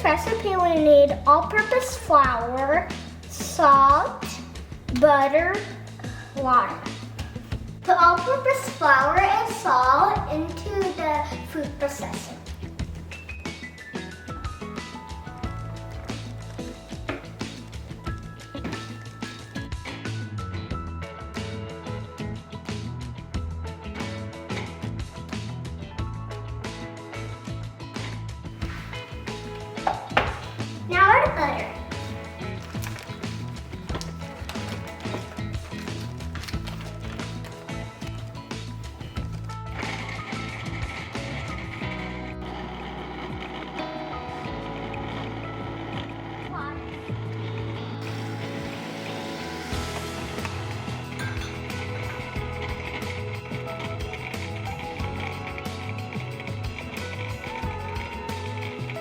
recipe we need all-purpose flour, salt, butter, water. Put all-purpose flour and salt into the food processor. Now our butter.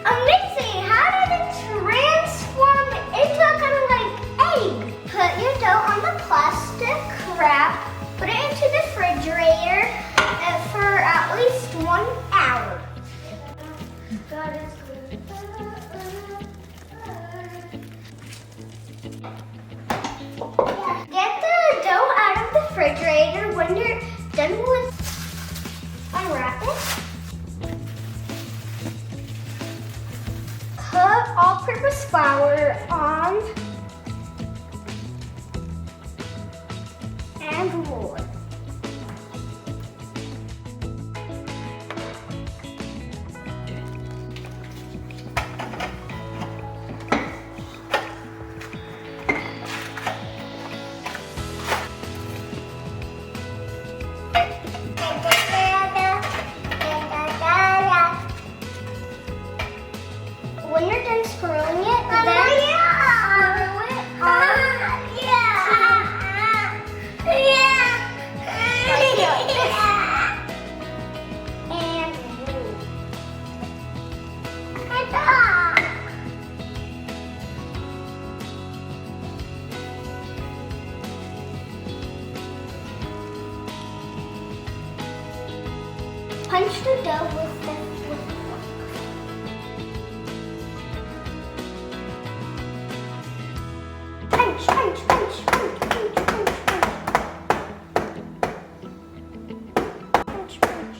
Amazing! How did it transform into a kind of like egg? Put your dough on the plastic wrap, put it into the refrigerator for at least 1 hour. Get the dough out of the refrigerator. When you're done with unwrap it. Put all-purpose flour on and roll it. When you're done screwing it, then screw it on. And roll. Punch the dough with the fork. Punch, punch, punch, punch, punch, punch, punch. Punch, punch.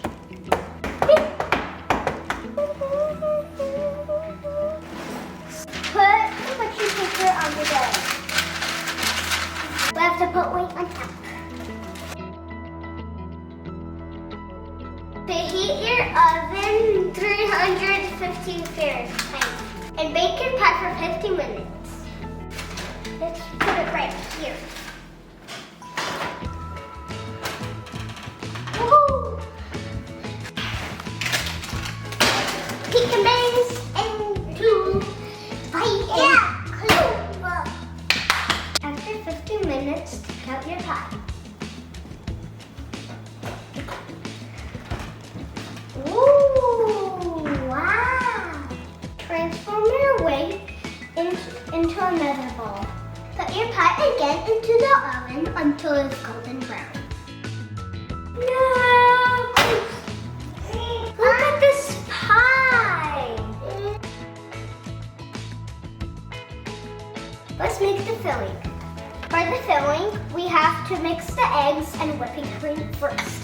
Put the butcher paper on the dough. We have to put weight on top. Preheat your oven 350 Fahrenheit and bake your pie for 50 minutes. Let's put it right here. Woohoo! Pick a base and two. Yeah. After 50 minutes, take out your pie. Ooh, wow! Transform your weight into another bowl. Put your pie again into the oven until it's golden brown. No! Look at this pie! Let's make the filling. For the filling, we have to mix the eggs and whipping cream first.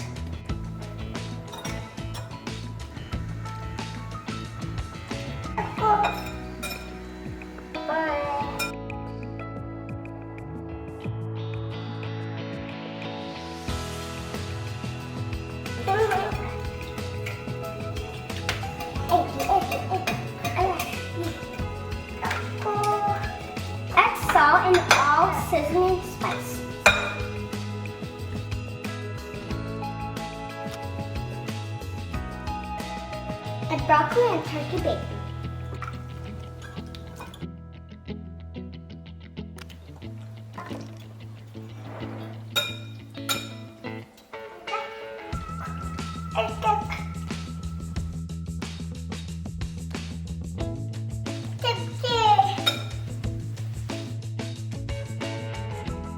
Add salt and all seasoning spices. Add broccoli and turkey bacon.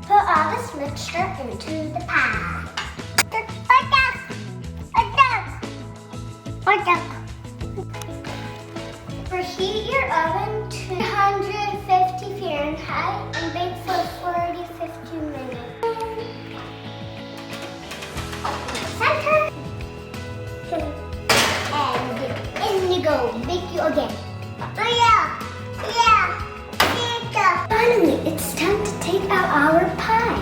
Put all this mixture into the pie. Preheat your oven to 150 Fahrenheit and bake for 40-50 minutes. Center. And in you go. Bake you again. Finally, it's time to take out our pie.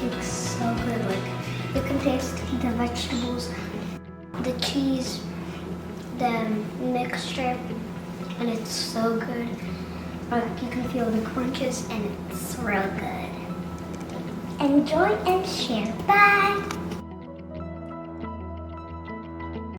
It's so good. Like, you can taste the vegetables, the cheese, the mixture, and it's so good. Like, you can feel the crunches, and it's real good. Enjoy and share. Bye.